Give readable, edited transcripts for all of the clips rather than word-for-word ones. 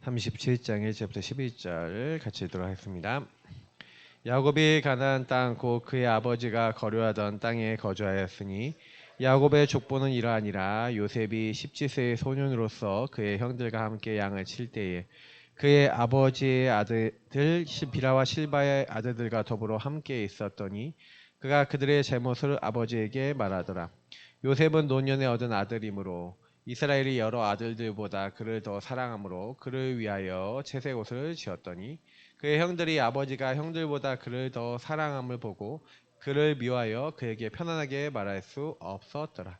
37장 1절부터 11절 같이 읽도록 하겠습니다. 야곱이 가나안 땅 곧 그의 아버지가 거류하던 땅에 거주하였으니 야곱의 족보는 이러하니라. 요셉이 17세의 소년으로서 그의 형들과 함께 양을 칠 때에 그의 아버지의 아들들 빌하와 실바의 아들들과 더불어 함께 있었더니 그가 그들의 잘못을 아버지에게 말하더라. 요셉은 노년에 얻은 아들이므로 이스라엘이 여러 아들들보다 그를 더 사랑하므로 그를 위하여 채색 옷을 지었더니 그의 형들이 아버지가 형들보다 그를 더 사랑함을 보고 그를 미워하여 그에게 편안하게 말할 수 없었더라.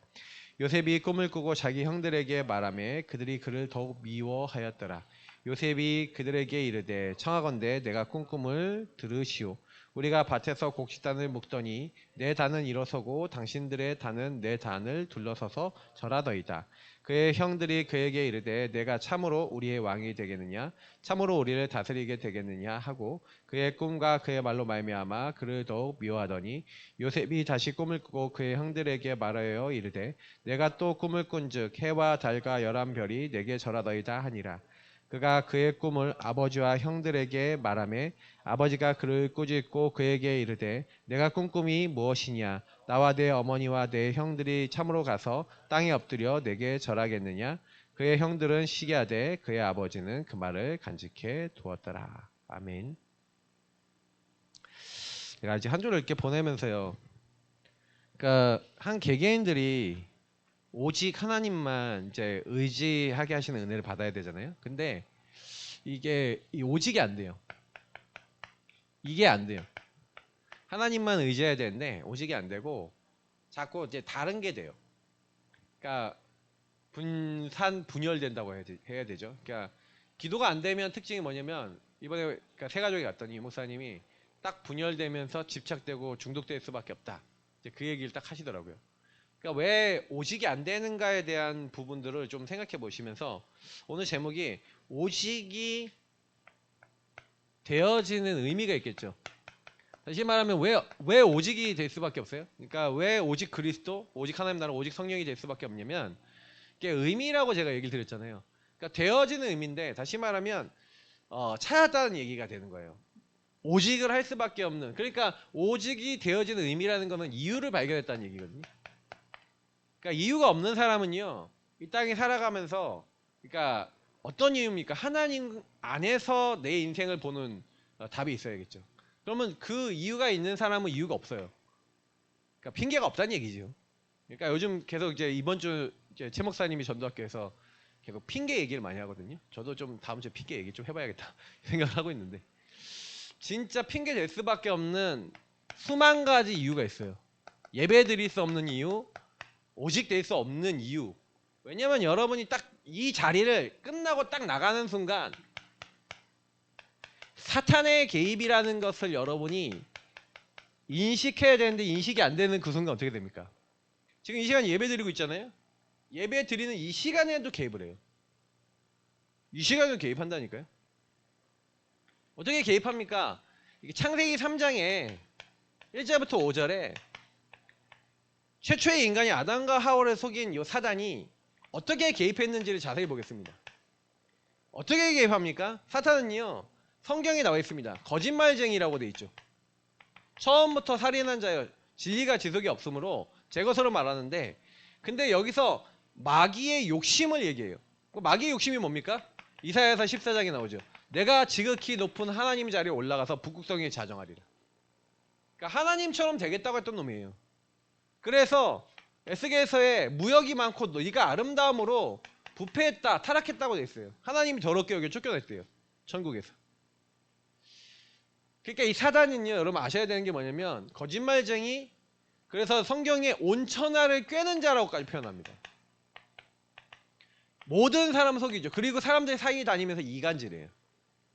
요셉이 꿈을 꾸고 자기 형들에게 말하며 그들이 그를 더욱 미워하였더라. 요셉이 그들에게 이르되 청하건대 내가 꾼 꿈을 들으시오. 우리가 밭에서 곡식단을 묶더니 내 단은 일어서고 당신들의 단은 내 단을 둘러서서 절하더이다. 그의 형들이 그에게 이르되 내가 참으로 우리의 왕이 되겠느냐 참으로 우리를 다스리게 되겠느냐 하고 그의 꿈과 그의 말로 말미암아 그를 더욱 미워하더니 요셉이 다시 꿈을 꾸고 그의 형들에게 말하여 이르되 내가 또 꿈을 꾼즉 해와 달과 열한 별이 내게 절하더이다 하니라. 그가 그의 꿈을 아버지와 형들에게 말하매 아버지가 그를 꾸짖고 그에게 이르되 내가 꾼 꿈이 무엇이냐 나와 내 어머니와 내 형들이 참으로 가서 땅에 엎드려 내게 절하겠느냐. 그의 형들은 시기하되 그의 아버지는 그 말을 간직해 두었더라. 아멘. 제가 이제 한 주를 이렇게 보내면서요, 그러니까 한 개개인들이 오직 하나님만 이제 의지하게 하시는 은혜를 받아야 되잖아요. 근데 이게 오직이 안 돼요. 이게 안 돼요. 하나님만 의지해야 되는데 오직이 안 되고 자꾸 이제 다른 게 돼요. 그러니까 분열된다고 해야 되죠. 그러니까 기도가 안 되면 특징이 뭐냐면 이번에 그러니까 세 가족이 갔더니 목사님이 딱 분열되면서 집착되고 중독될 수밖에 없다. 이제 그 얘기를 딱 하시더라고요. 그러니까 왜 오직이 안 되는가에 대한 부분들을 좀 생각해 보시면서 오늘 제목이 오직이 되어지는 의미가 있겠죠. 다시 말하면 왜 오직이 될 수밖에 없어요? 그러니까 왜 오직 그리스도, 오직 하나님 나라, 오직 성령이 될 수밖에 없냐면 이게 의미라고 제가 얘기를 드렸잖아요. 그러니까 되어지는 의미인데 다시 말하면 찾았다는 얘기가 되는 거예요. 오직을 할 수밖에 없는, 그러니까 오직이 되어지는 의미라는 거는 이유를 발견했다는 얘기거든요. 그러니까 이유가 없는 사람은요, 이 땅에 살아가면서, 그러니까 어떤 이유입니까? 하나님 안에서 내 인생을 보는 답이 있어야겠죠. 그러면 그 이유가 있는 사람은 이유가 없어요. 그러니까 핑계가 없다는 얘기죠. 그러니까 요즘 계속 이제 이번 주 이제 최 목사님이 전도학교에서 계속 핑계 얘기를 많이 하거든요. 저도 좀 다음 주에 핑계 얘기 좀 해봐야겠다 생각을 하고 있는데, 진짜 핑계 될 수밖에 없는 수만 가지 이유가 있어요. 예배 드릴 수 없는 이유, 오직 될 수 없는 이유. 왜냐면 여러분이 딱 이 자리를 끝나고 딱 나가는 순간 사탄의 개입이라는 것을 여러분이 인식해야 되는데 인식이 안 되는 그 순간 어떻게 됩니까? 지금 이 시간 예배 드리고 있잖아요. 예배 드리는 이 시간에도 개입을 해요. 이 시간에도 개입한다니까요. 어떻게 개입합니까? 이게 창세기 3장에 1절부터 5절에 최초의 인간이 아담과 하와를 속인 이 사단이 어떻게 개입했는지를 자세히 보겠습니다. 어떻게 개입합니까? 사탄은요, 성경에 나와 있습니다. 거짓말쟁이라고 돼 있죠. 처음부터 살인한 자여 진리가 지속이 없으므로 제 것으로 말하는데, 근데 여기서 마귀의 욕심을 얘기해요. 마귀의 욕심이 뭡니까? 이사야서 14장에 나오죠. 내가 지극히 높은 하나님 자리에 올라가서 북극성에 자정하리라. 그러니까 하나님처럼 되겠다고 했던 놈이에요. 그래서 에스겔서에 무역이 많고 네가 아름다움으로 부패했다, 타락했다고 돼 있어요. 하나님이 더럽게 여겨 쫓겨냈대요, 천국에서. 그러니까 이 사단은요, 여러분 아셔야 되는 게 뭐냐면 거짓말쟁이, 그래서 성경에 온천하를 꿰는 자라고까지 표현합니다. 모든 사람 속이죠. 그리고 사람들 사이에 다니면서 이간질해요.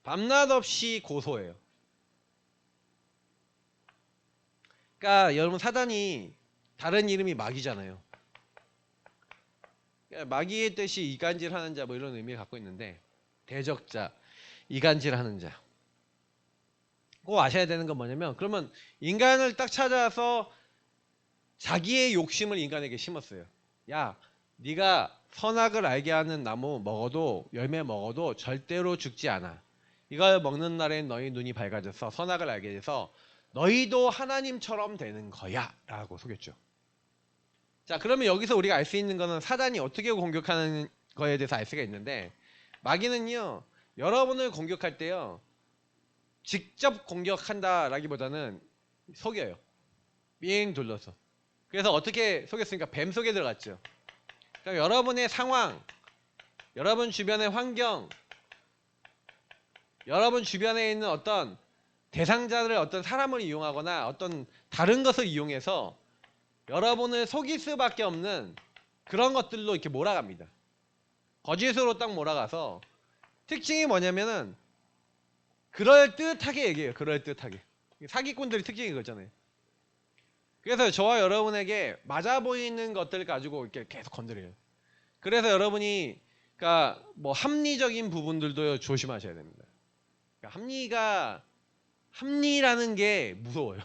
밤낮 없이 고소해요. 그러니까 여러분 사단이 다른 이름이 마귀잖아요. 그러니까 마귀의 뜻이 이간질하는 자 뭐 이런 의미를 갖고 있는데, 대적자, 이간질하는 자. 꼭 아셔야 되는 건 뭐냐면, 그러면 인간을 딱 찾아서 자기의 욕심을 인간에게 심었어요. 야, 네가 선악을 알게 하는 나무 먹어도 열매 먹어도 절대로 죽지 않아. 이걸 먹는 날엔 너희 눈이 밝아져서 선악을 알게 돼서 너희도 하나님처럼 되는 거야 라고 속였죠. 자, 그러면 여기서 우리가 알 수 있는 거는 사단이 어떻게 공격하는 거에 대해서 알 수가 있는데, 마귀는요 여러분을 공격할 때요 직접 공격한다라기보다는 속여요. 삥 둘러서. 그래서 어떻게 속였으니까 뱀 속에 들어갔죠. 그러니까 여러분의 상황, 여러분 주변의 환경, 여러분 주변에 있는 어떤 대상자를 어떤 사람을 이용하거나 어떤 다른 것을 이용해서 여러분을 속일 수밖에 없는 그런 것들로 이렇게 몰아갑니다. 거짓으로 딱 몰아가서 특징이 뭐냐면은 그럴듯하게 얘기해요. 그럴듯하게. 사기꾼들이 특징이 그거잖아요. 그래서 저와 여러분에게 맞아 보이는 것들 가지고 이렇게 계속 건드려요. 그래서 여러분이 그러니까 뭐 합리적인 부분들도 조심하셔야 됩니다. 그러니까 합리라는 게 무서워요.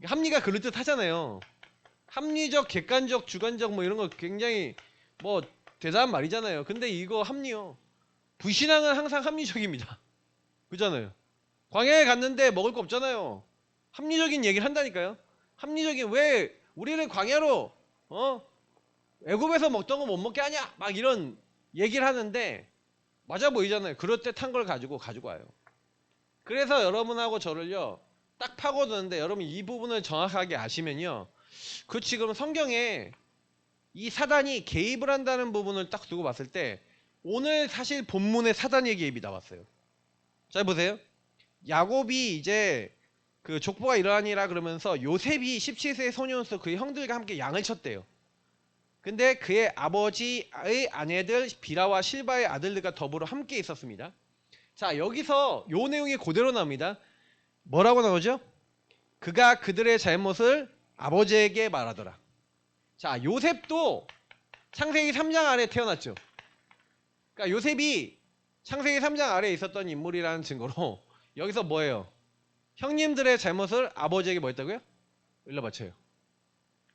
합리가 그럴듯하잖아요. 합리적, 객관적, 주관적 뭐 이런 거 굉장히 뭐 대단한 말이잖아요. 근데 이거 합리요. 불신앙은 항상 합리적입니다. 그잖아요. 광야에 갔는데 먹을 거 없잖아요. 합리적인 얘기를 한다니까요. 합리적인 왜 우리는 광야로 애굽에서 먹던 거 못 먹게 하냐? 막 이런 얘기를 하는데 맞아 보이잖아요. 그럴듯한 걸 가지고 와요. 그래서 여러분하고 저를요 딱 파고드는데 여러분 이 부분을 정확하게 아시면요. 그렇지 그럼 성경에 이 사단이 개입을 한다는 부분을 딱 두고 봤을 때 오늘 사실 본문에 사단의 개입이 나왔어요. 잘 보세요. 야곱이 이제 그 족보가 이러하니라 그러면서 요셉이 17세의 소년으로서 그의 형들과 함께 양을 쳤대요. 근데 그의 아버지의 아내들 비라와 실바의 아들들과 더불어 함께 있었습니다. 자, 여기서 요 내용이 그대로 나옵니다. 뭐라고 나오죠? 그가 그들의 잘못을 아버지에게 말하더라. 자, 요셉도 창세기 3장 아래 태어났죠. 그러니까 요셉이 창세기 3장 아래에 있었던 인물이라는 증거로 여기서 뭐예요? 형님들의 잘못을 아버지에게 뭐 했다고요? 일러바쳐요.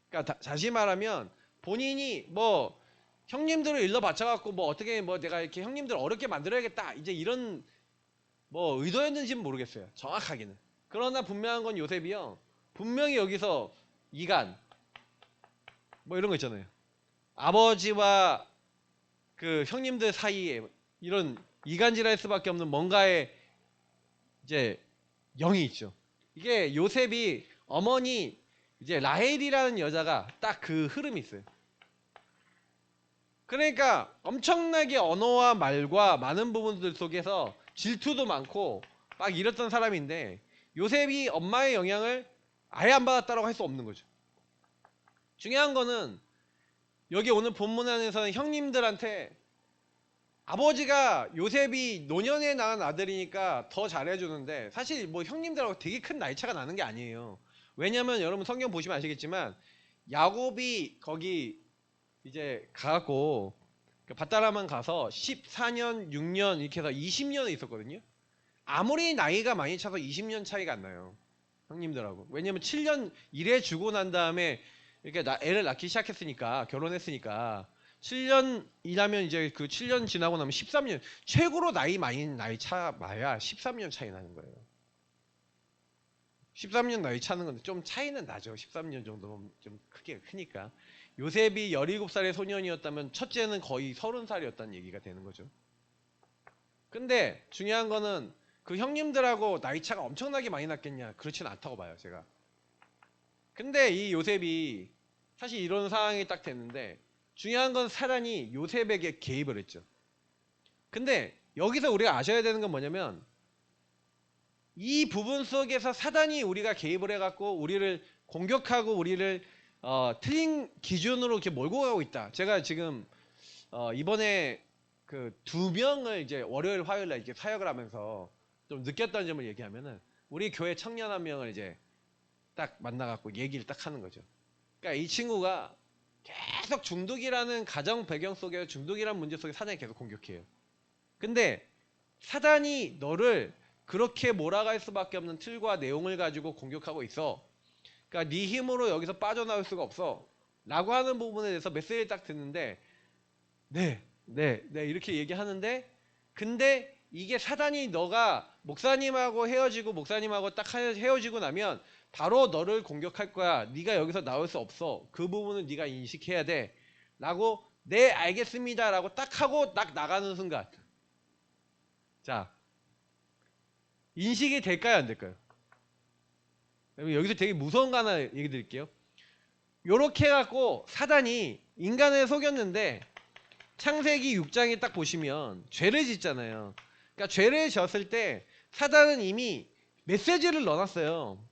그러니까 다시 말하면 본인이 뭐 형님들을 일러바쳐갖고 뭐 어떻게 뭐 내가 이렇게 형님들 어렵게 만들어야겠다 이제 이런 뭐 의도였는지는 모르겠어요. 정확하게는. 그러나 분명한 건 요셉이요. 분명히 여기서 이간 뭐 이런 거 있잖아요. 아버지와 그 형님들 사이에 이런 이간질할 수밖에 없는 뭔가의 이제 영이 있죠. 이게 요셉이 어머니 이제 라헬이라는 여자가 딱 그 흐름이 있어요. 그러니까 엄청나게 언어와 말과 많은 부분들 속에서 질투도 많고 막 이랬던 사람인데 요셉이 엄마의 영향을 아예 안 받았다고 할 수 없는 거죠. 중요한 거는 여기 오늘 본문 안에서는 형님들한테 아버지가 요셉이 노년에 낳은 아들이니까 더 잘해주는데 사실 뭐 형님들하고 되게 큰 나이 차가 나는 게 아니에요. 왜냐면 여러분 성경 보시면 아시겠지만 야곱이 거기 이제 가고 밧다라만 가서 14년, 6년 이렇게 해서 20년을 있었거든요. 아무리 나이가 많이 차서 20년 차이가 안 나요. 형님들하고. 왜냐면 7년 일해주고 난 다음에 이렇게 애를 낳기 시작했으니까 결혼했으니까 7년 일하면 이제 그 7년 지나고 나면 13년 최고로 나이 차봐야 13년 차이 나는 거예요. 13년 나이 차는 건데 좀 차이는 나죠. 13년 정도면 좀 크니까. 요셉이 17살의 소년이었다면 첫째는 거의 30살이었다는 얘기가 되는 거죠. 근데 중요한 거는 그 형님들하고 나이 차가 엄청나게 많이 났겠냐? 그렇지는 않다고 봐요, 제가. 근데 이 요셉이 사실 이런 상황이 딱 됐는데 중요한 건 사단이 요셉에게 개입을 했죠. 근데 여기서 우리가 아셔야 되는 건 뭐냐면 이 부분 속에서 사단이 우리가 개입을 해갖고 우리를 공격하고 우리를 틀린 기준으로 이렇게 몰고 가고 있다. 제가 지금 이번에 그 2명을 이제 월요일 화요일 날 이렇게 사역을 하면서 좀 느꼈던 점을 얘기하면은 우리 교회 청년 한 명을 이제 딱 만나갖고 얘기를 딱 하는 거죠. 그러니까 이 친구가 계속 중독이라는 가정 배경 속에 중독이라는 문제 속에 사단이 계속 공격해요. 근데 사단이 너를 그렇게 몰아갈 수밖에 없는 틀과 내용을 가지고 공격하고 있어. 그러니까 네 힘으로 여기서 빠져나올 수가 없어. 라고 하는 부분에 대해서 메시지를 딱 듣는데 네 이렇게 얘기하는데, 근데 이게 사단이 너가 목사님하고 헤어지고 목사님하고 딱 헤어지고 나면 바로 너를 공격할 거야. 네가 여기서 나올 수 없어. 그 부분은 네가 인식해야 돼. 라고 네 알겠습니다 라고 딱 하고 딱 나가는 순간, 자 인식이 될까요 안 될까요? 여기서 되게 무서운 거 하나 얘기 드릴게요. 요렇게 해갖고 사단이 인간을 속였는데 창세기 6장에 딱 보시면 죄를 짓잖아요. 그러니까 죄를 졌을 때 사단은 이미 메시지를 넣어놨어요.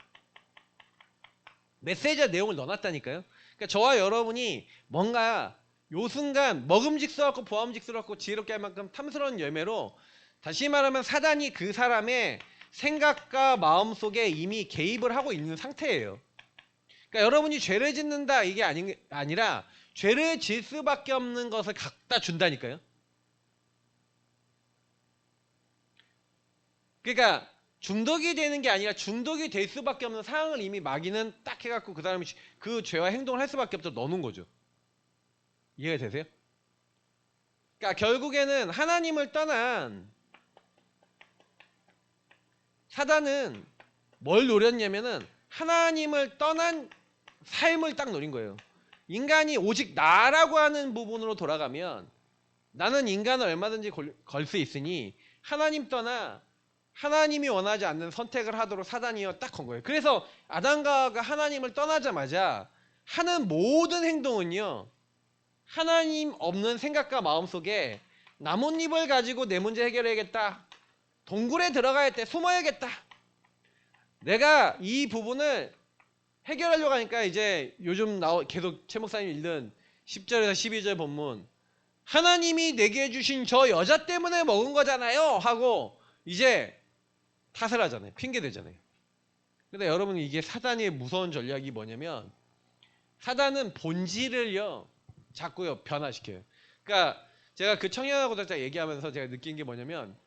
메시지와 내용을 넣어놨다니까요. 그러니까 저와 여러분이 뭔가 요 순간 먹음직스럽고 보암직스럽고 지혜롭게 할 만큼 탐스러운 열매로, 다시 말하면 사단이 그 사람의 생각과 마음 속에 이미 개입을 하고 있는 상태예요. 그러니까 여러분이 죄를 짓는다 이게 아니라 죄를 질 수밖에 없는 것을 갖다 준다니까요. 그러니까 중독이 되는 게 아니라 중독이 될 수밖에 없는 상황을 이미 마귀는 딱 해갖고 그 사람이 그 죄와 행동을 할 수밖에 없도록 넣어놓은 거죠. 이해가 되세요? 그러니까 결국에는 하나님을 떠난 사단은 뭘 노렸냐면은 하나님을 떠난 삶을 딱 노린 거예요. 인간이 오직 나라고 하는 부분으로 돌아가면 나는 인간을 얼마든지 걸 수 있으니 하나님 떠나 하나님이 원하지 않는 선택을 하도록 사단이요 딱 건 거예요. 그래서 아담과 하와가 하나님을 떠나자마자 하는 모든 행동은요, 하나님 없는 생각과 마음속에 나뭇잎을 가지고 내 문제 해결해야겠다, 동굴에 들어가야 돼, 숨어야겠다, 내가 이 부분을 해결하려고 하니까 이제 요즘 계속 최 목사님 읽는 10절에서 12절 본문, 하나님이 내게 주신 저 여자 때문에 먹은 거잖아요 하고 이제 탓을 하잖아요. 핑계 대잖아요. 근데 여러분, 이게 사단의 무서운 전략이 뭐냐면 사단은 본질을요 자꾸요 변화시켜요. 그러니까 제가 그 청년하고 얘기하면서 제가 느낀 게 뭐냐면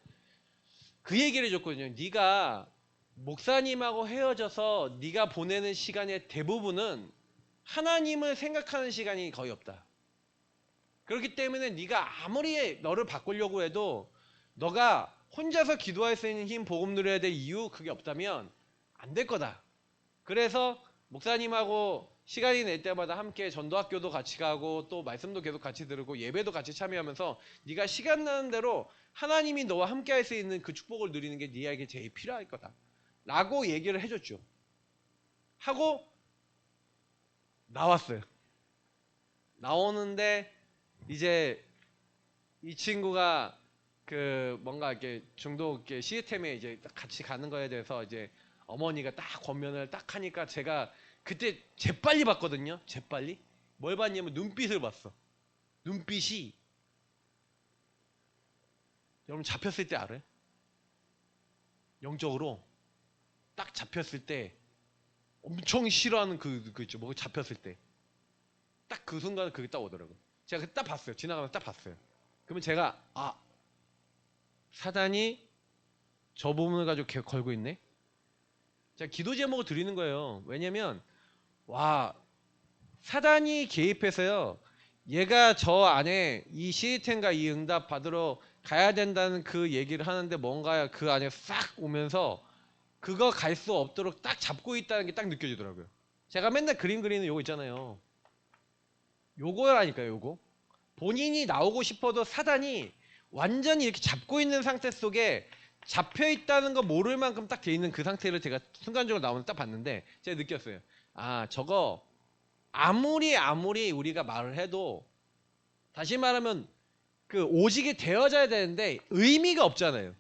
그 얘기를 해줬거든요. 네가 목사님하고 헤어져서 네가 보내는 시간의 대부분은 하나님을 생각하는 시간이 거의 없다. 그렇기 때문에 네가 아무리 너를 바꾸려고 해도 너가 혼자서 기도할 수 있는 힘, 복음 누려야 될 이유 그게 없다면 안 될 거다. 그래서 목사님하고 시간이 낼 때마다 함께 전도학교도 같이 가고 또 말씀도 계속 같이 들고 예배도 같이 참여하면서 네가 시간 나는 대로 하나님이 너와 함께 할 수 있는 그 축복을 누리는 게 네에게 제일 필요할 거다 라고 얘기를 해줬죠. 하고 나왔어요. 나오는데 이제 이 친구가 그 뭔가 이렇게 중독 시스템에 이제 같이 가는 거에 대해서 이제 어머니가 딱 권면을 딱 하니까 제가 그때 재빨리 봤거든요. 재빨리. 뭘 봤냐면 눈빛을 봤어. 눈빛이 여러분 잡혔을 때 알아요? 영적으로 딱 잡혔을 때 엄청 싫어하는 그 있죠. 뭐 잡혔을 때 딱 그 순간 그게 딱 오더라고요. 제가 그때 딱 봤어요. 지나가면서 딱 봤어요. 그러면 제가 사단이 저 부분을 가지고 걸고 있네. 제가 기도 제목을 드리는 거예요. 왜냐면 사단이 개입해서요, 얘가 저 안에 이 시스템과 이 응답 받으러 가야 된다는 그 얘기를 하는데 뭔가 그 안에 싹 오면서 그거 갈 수 없도록 딱 잡고 있다는 게 딱 느껴지더라고요. 제가 맨날 그림 그리는 요거 있잖아요. 요거라니까요. 요거 본인이 나오고 싶어도 사단이 완전히 이렇게 잡고 있는 상태 속에 잡혀 있다는 거 모를 만큼 딱 돼 있는 그 상태를 제가 순간적으로 나오는 딱 봤는데 제가 느꼈어요. 저거 아무리 우리가 말을 해도, 다시 말하면 그 오직이 되어져야 되는데 의미가 없잖아요.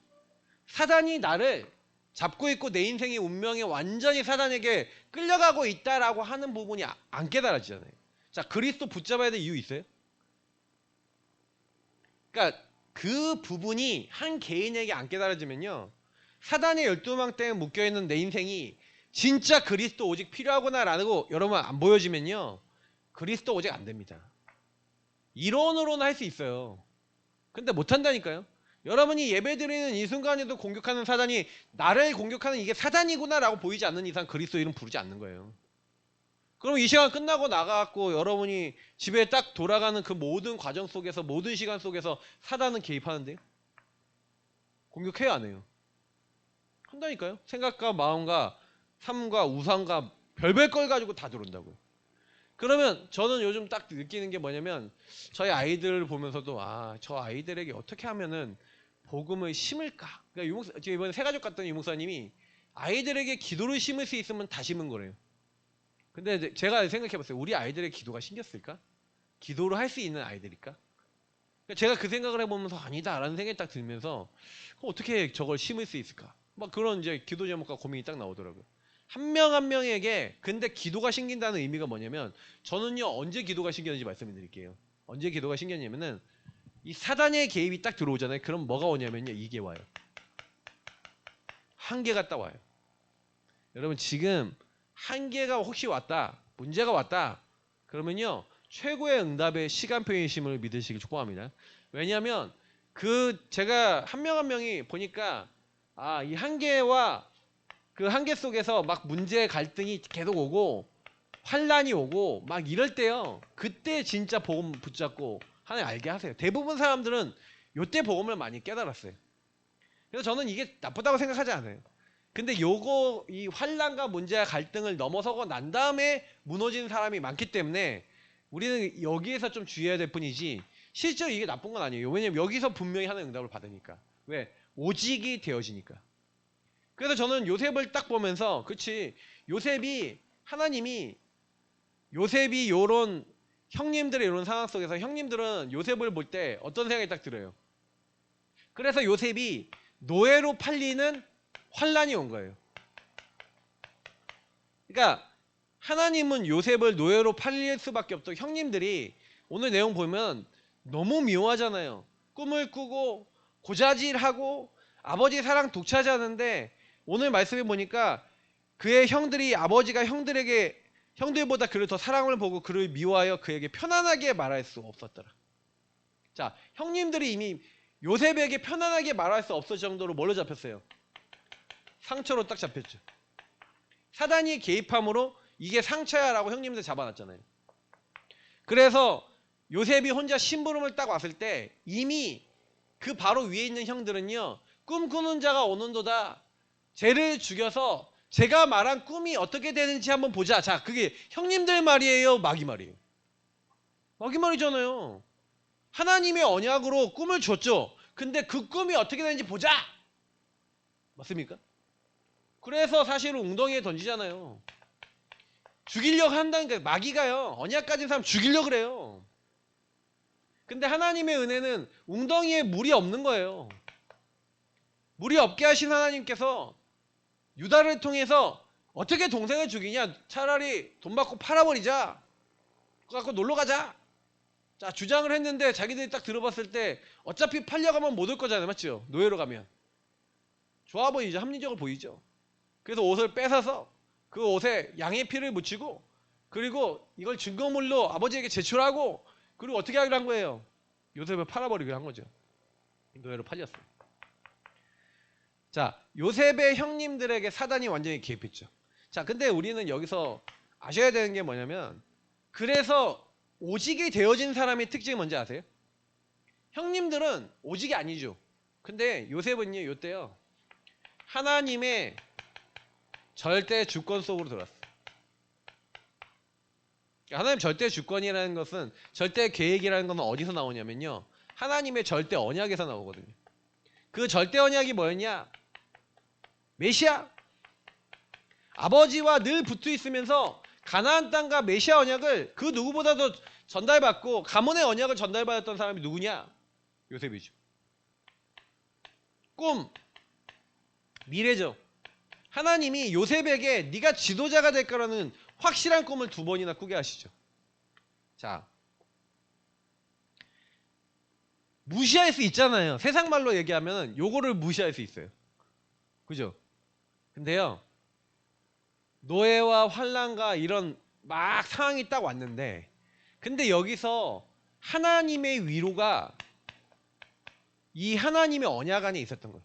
사단이 나를 잡고 있고 내 인생의 운명이 완전히 사단에게 끌려가고 있다라고 하는 부분이 안 깨달아지잖아요. 자, 그리스도 붙잡아야 될 이유 있어요? 그러니까 그 부분이 한 개인에게 안 깨달아지면요, 사단의 12망대에 묶여있는 내 인생이 진짜 그리스도 오직 필요하구나라고 여러분 안 보여지면요, 그리스도 오직 안 됩니다. 이론으로는 할 수 있어요. 근데 못한다니까요. 여러분이 예배드리는 이 순간에도 공격하는 사단이 나를 공격하는 이게 사단이구나 라고 보이지 않는 이상 그리스도 이름 부르지 않는 거예요. 그럼 이 시간 끝나고 나가갖고 여러분이 집에 딱 돌아가는 그 모든 과정 속에서 모든 시간 속에서 사단은 개입하는데요? 공격해요 안 해요? 한다니까요. 생각과 마음과 삶과 우상과 별별 걸 가지고 다 들어온다고요. 그러면 저는 요즘 딱 느끼는 게 뭐냐면 저희 아이들을 보면서도 저 아이들에게 어떻게 하면은 복음을 심을까? 그러니까 제가 이번에 새가족 갔던 유목사님이 아이들에게 기도를 심을 수 있으면 다 심은 거래요. 근데 제가 생각해봤어요. 우리 아이들의 기도가 심겼을까? 기도를 할 수 있는 아이들일까? 그러니까 제가 그 생각을 해보면서 아니다라는 생각이 딱 들면서 어떻게 저걸 심을 수 있을까? 막 그런 이제 기도 제목과 고민이 딱 나오더라고요. 한 명 한 명에게 근데 기도가 심긴다는 의미가 뭐냐면 저는요 언제 기도가 심겼는지 말씀드릴게요. 언제 기도가 심겼냐면은 이 사단의 개입이 딱 들어오잖아요. 그럼 뭐가 오냐면요 이게 와요. 한계가 딱 와요. 여러분 지금 한계가 혹시 왔다, 문제가 왔다, 그러면요 최고의 응답의 시간표이심을 믿으시길 축복합니다. 왜냐하면 제가 한 명 한 명이 보니까 이 한계와 그 한계 속에서 막 문제 갈등이 계속 오고 환란이 오고 막 이럴 때요. 그때 진짜 복음 붙잡고 하나님 알게 하세요. 대부분 사람들은 요때 복음을 많이 깨달았어요. 그래서 저는 이게 나쁘다고 생각하지 않아요. 근데 이 환란과 문제와 갈등을 넘어서고 난 다음에 무너지는 사람이 많기 때문에 우리는 여기에서 좀 주의해야 될 뿐이지 실제로 이게 나쁜 건 아니에요. 왜냐면 여기서 분명히 하나님 응답을 받으니까. 왜? 오직이 되어지니까. 그래서 저는 요셉을 딱 보면서 그치 하나님이 요셉이 요런 형님들의 이런 상황 속에서 형님들은 요셉을 볼 때 어떤 생각이 딱 들어요. 그래서 요셉이 노예로 팔리는 환란이 온 거예요. 그러니까 하나님은 요셉을 노예로 팔릴 수밖에 없던 형님들이 오늘 내용 보면 너무 묘하잖아요. 꿈을 꾸고 고자질하고 아버지 사랑 독차지하는데 오늘 말씀해 보니까 그의 형들이 아버지가 형들보다 그를 더 사랑을 보고 그를 미워하여 그에게 편안하게 말할 수 없었더라. 자, 형님들이 이미 요셉에게 편안하게 말할 수 없을 정도로 뭘로 잡혔어요? 상처로 딱 잡혔죠. 사단이 개입함으로 이게 상처야라고 형님들 잡아놨잖아요. 그래서 요셉이 혼자 심부름을 딱 왔을 때 이미 그 바로 위에 있는 형들은요. 꿈꾸는 자가 오는도다. 쟤를 죽여서 제가 말한 꿈이 어떻게 되는지 한번 보자. 자, 그게 형님들 말이에요? 마귀 말이에요? 마귀 말이잖아요. 하나님의 언약으로 꿈을 줬죠. 근데 그 꿈이 어떻게 되는지 보자. 맞습니까? 그래서 사실은 웅덩이에 던지잖아요. 죽이려고 한다니까 마귀가요. 언약 가진 사람 죽이려고 그래요. 근데 하나님의 은혜는 웅덩이에 물이 없는 거예요. 물이 없게 하신 하나님께서 유다를 통해서 어떻게 동생을 죽이냐? 차라리 돈 받고 팔아버리자. 그거 갖고 놀러 가자. 자, 주장을 했는데 자기들이 딱 들어봤을 때 어차피 팔려가면 못 올 거잖아요. 맞죠? 노예로 가면. 좋아 보이죠? 합리적으로 보이죠? 그래서 옷을 뺏어서 그 옷에 양의 피를 묻히고 그리고 이걸 증거물로 아버지에게 제출하고 그리고 어떻게 하기로 한 거예요? 요셉을 팔아버리기로 한 거죠. 노예로 팔렸어요. 자, 요셉의 형님들에게 사단이 완전히 개입했죠. 자, 근데 우리는 여기서 아셔야 되는 게 뭐냐면 그래서 오직이 되어진 사람의 특징이 뭔지 아세요? 형님들은 오직이 아니죠. 근데 요셉은요, 요때요. 하나님의 절대 주권 속으로 들어왔어요. 하나님 절대 주권이라는 것은 절대 계획이라는 것은 어디서 나오냐면요. 하나님의 절대 언약에서 나오거든요. 그 절대 언약이 뭐였냐? 메시아. 아버지와 늘 붙어 있으면서 가나안 땅과 메시아 언약을 그 누구보다도 전달받고 가문의 언약을 전달받았던 사람이 누구냐? 요셉이죠. 꿈, 미래죠. 하나님이 요셉에게 네가 지도자가 될 거라는 확실한 꿈을 2번이나 꾸게 하시죠. 자, 무시할 수 있잖아요. 세상 말로 얘기하면 요거를 무시할 수 있어요. 그죠? 근데요, 노예와 환란과 이런 막 상황이 딱 왔는데 근데 여기서 하나님의 위로가 이 하나님의 언약 안에 있었던 거예요.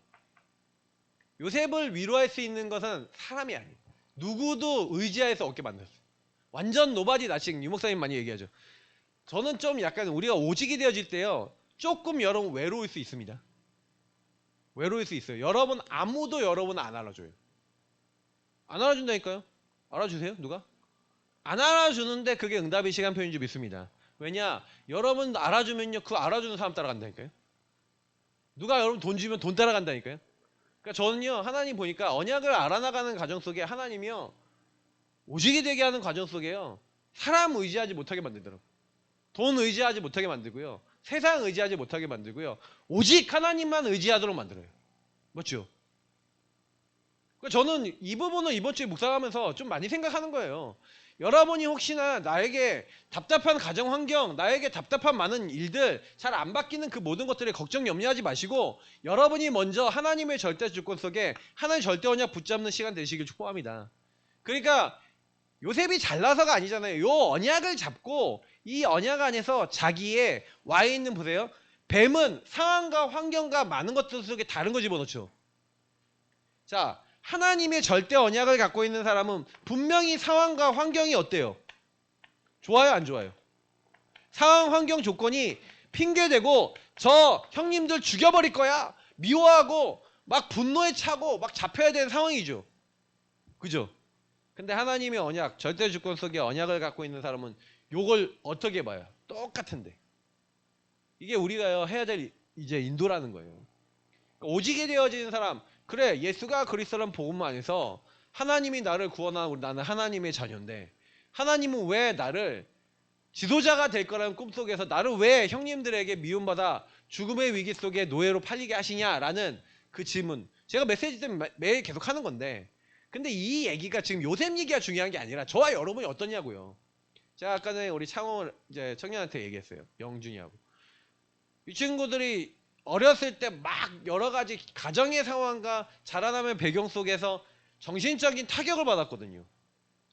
요셉을 위로할 수 있는 것은 사람이 아니에요. 누구도 의지해서 얻게 만들었어요. 완전 노바디 나싱 유목사님 많이 얘기하죠. 저는 좀 약간 우리가 오직이 되어질 때요. 조금 여러분 외로울 수 있습니다. 외로울 수 있어요. 여러분 아무도 여러분 안 알아줘요. 안 알아준다니까요. 알아주세요? 누가? 안 알아주는데 그게 응답의 시간표인 줄 믿습니다. 왜냐? 여러분 알아주면요. 그 알아주는 사람 따라간다니까요. 누가 여러분 돈 주면 돈 따라간다니까요. 그러니까 저는요. 하나님 보니까 언약을 알아나가는 과정 속에 하나님이요. 오직이 되게 하는 과정 속에요. 사람 의지하지 못하게 만들더라고요. 돈 의지하지 못하게 만들고요. 세상 의지하지 못하게 만들고요. 오직 하나님만 의지하도록 만들어요. 맞죠? 저는 이 부분을 이번 주에 묵상하면서 좀 많이 생각하는 거예요. 여러분이 혹시나 나에게 답답한 가정 환경, 나에게 답답한 많은 일들, 잘 안 바뀌는 그 모든 것들에 걱정 염려하지 마시고 여러분이 먼저 하나님의 절대 주권 속에 하나님의 절대 언약 붙잡는 시간 되시길 축복합니다. 그러니까 요셉이 잘나서가 아니잖아요. 요 언약을 잡고 이 언약 안에서 자기의 와 있는 보세요. 뱀은 상황과 환경과 많은 것들 속에 다른 거 집어넣죠. 자, 하나님의 절대 언약을 갖고 있는 사람은 분명히 상황과 환경이 어때요? 좋아요, 안 좋아요? 상황, 환경, 조건이 핑계대고 저 형님들 죽여버릴 거야. 미워하고 막 분노에 차고 막 잡혀야 되는 상황이죠. 그죠? 근데 하나님의 언약, 절대 주권 속에 언약을 갖고 있는 사람은 요걸 어떻게 봐요? 똑같은데. 이게 우리가 해야 될 이제 인도라는 거예요. 그러니까 오직이 되어지는 사람, 그래 예수가 그리스도라는 복음 안에서 하나님이 나를 구원하고 나는 하나님의 자녀인데 하나님은 왜 나를 지도자가 될 거라는 꿈속에서 나를 왜 형님들에게 미움받아 죽음의 위기 속에 노예로 팔리게 하시냐라는 그 질문, 제가 메시지 때문에 매일 계속 하는 건데, 근데 이 얘기가 지금 요셉 얘기가 중요한 게 아니라 저와 여러분이 어떠냐고요. 제가 아까 전에 우리 창호 이제 청년한테 얘기했어요. 영준이하고. 이 친구들이 어렸을 때 막 여러 가지 가정의 상황과 자라나는 배경 속에서 정신적인 타격을 받았거든요.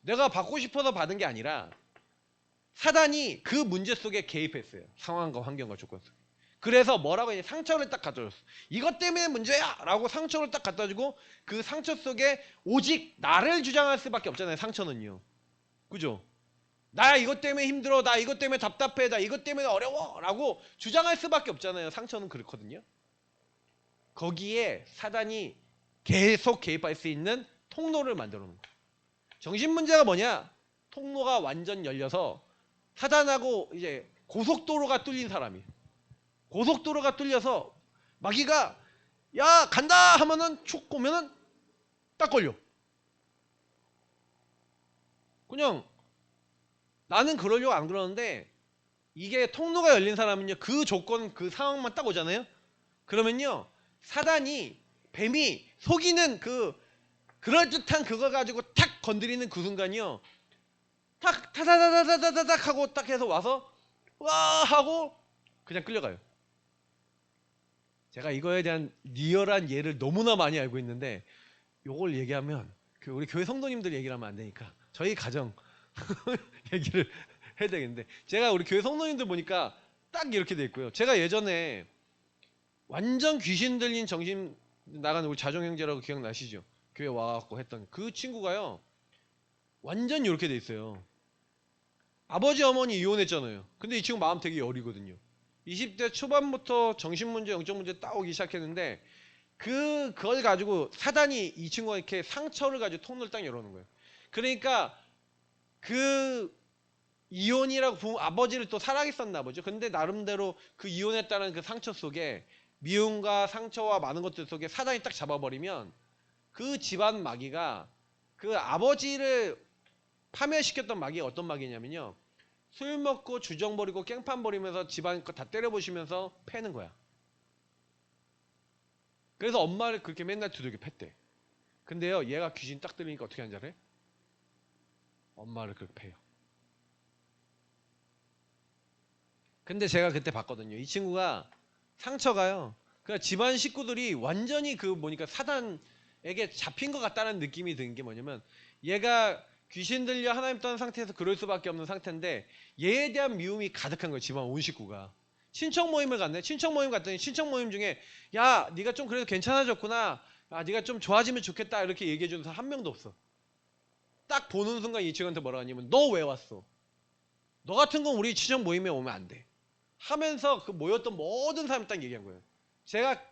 내가 받고 싶어서 받은 게 아니라 사단이 그 문제 속에 개입했어요. 상황과 환경과 조건 속에. 그래서 뭐라고 했냐, 상처를 딱 갖다 줬어. 이것 때문에 문제야 라고 상처를 딱 갖다 주고 그 상처 속에 오직 나를 주장할 수밖에 없잖아요. 상처는요. 그죠? 나 이것 때문에 힘들어, 나 이것 때문에 답답해, 나 이것 때문에 어려워 라고 주장할 수밖에 없잖아요. 상처는 그렇거든요. 거기에 사단이 계속 개입할 수 있는 통로를 만들어 놓은 거예요. 정신 문제가 뭐냐? 통로가 완전 열려서 사단하고 이제 고속도로가 뚫린 사람이, 고속도로가 뚫려서 마귀가 야 간다 하면은 촉 오면은 딱 걸려. 그냥 나는 그러려고 안 그러는데 이게 통로가 열린 사람은요, 그 조건 그 상황만 딱 오잖아요. 그러면요 사단이, 뱀이 속이는 그 그럴듯한 그거 가지고 탁 건드리는 그 순간이요, 탁 타다다다다다닥 하고 딱 해서 와서 와 하고 그냥 끌려가요. 제가 이거에 대한 리얼한 예를 너무나 많이 알고 있는데 요걸 얘기하면 우리 교회 성도님들 얘기를 하면 안 되니까 저희 가정 얘기를 해야 되겠는데, 제가 우리 교회 성도님들 보니까 딱 이렇게 돼 있고요. 제가 예전에 완전 귀신 들린 정신 나간 우리 자종 형제라고 기억나시죠? 교회 와갖고 했던 그 친구가요 완전 이렇게 돼 있어요. 아버지 어머니 이혼했잖아요. 근데 이 친구 마음 되게 여리거든요. 20대 초반부터 정신문제, 영적문제 따오기 시작했는데 그걸 가지고 사단이 이 친구가 이렇게 상처를 가지고 통로를 딱 열어놓은 거예요. 그러니까 그 이혼이라고 아버지를 또 사랑했었나 보죠. 근데 나름대로 그 이혼했다는 그 상처 속에 미움과 상처와 많은 것들 속에 사단이 딱 잡아버리면 그 집안 마귀가, 그 아버지를 파멸시켰던 마귀가 어떤 마귀냐면요, 술 먹고 주정 버리고 깽판 버리면서 집안 거 다 때려보시면서 패는 거야. 그래서 엄마를 그렇게 맨날 두들겨 팼대. 근데요 얘가 귀신 딱 들리니까 어떻게 하는지 알아요? 엄마를 그렇게 패요. 근데 제가 그때 봤거든요. 이 친구가 상처가요, 그러니까 집안 식구들이 완전히 그 뭐니까 사단에게 잡힌 것 같다는 느낌이 든 게 뭐냐면, 얘가 귀신 들려 하나님 떠난 상태에서 그럴 수밖에 없는 상태인데 얘에 대한 미움이 가득한 거예요. 집안 온 식구가. 친척 모임을 갔네. 친척 모임 갔더니 친척 모임 중에 야 네가 좀 그래도 괜찮아졌구나, 아 네가 좀 좋아지면 좋겠다 이렇게 얘기해 주는 사람 한 명도 없어. 딱 보는 순간 이 친구한테 뭐라 하냐면 너 왜 왔어? 너 같은 건 우리 친정 모임에 오면 안 돼. 하면서 그 모였던 모든 사람이 딱 얘기한 거예요. 제가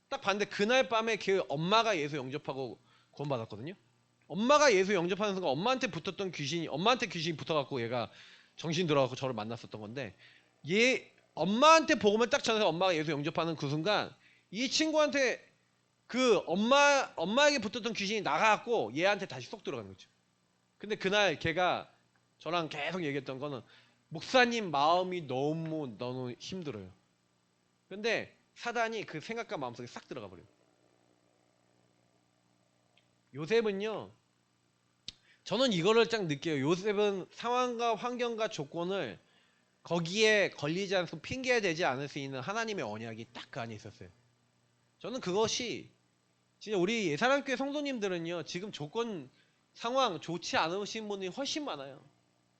딱 봤는데 그날 밤에 그 엄마가 예수 영접하고 구원받았거든요. 엄마가 예수 영접하는 순간 엄마한테 붙었던 귀신이 엄마한테 귀신이 붙어갖고 얘가 정신 들어갖고 저를 만났었던 건데 얘 엄마한테 복음을 딱 전해서 엄마가 예수 영접하는 그 순간 이 친구한테 그 엄마에게 붙었던 귀신이 나가갖고 얘한테 다시 쏙 들어가는 거죠. 근데 그날 걔가 저랑 계속 얘기했던 거는 목사님 마음이 너무 힘들어요. 근데 사단이 그 생각과 마음속에 싹 들어가 버려요. 요셉은요, 저는 이거를 딱 느껴요. 요셉은 상황과 환경과 조건을 거기에 걸리지 않고 핑계되지 않을 수 있는 하나님의 언약이 딱 그 안에 있었어요. 저는 그것이 진짜 우리 예사랑교회 성도님들은요, 지금 조건 상황 좋지 않으신 분이 훨씬 많아요.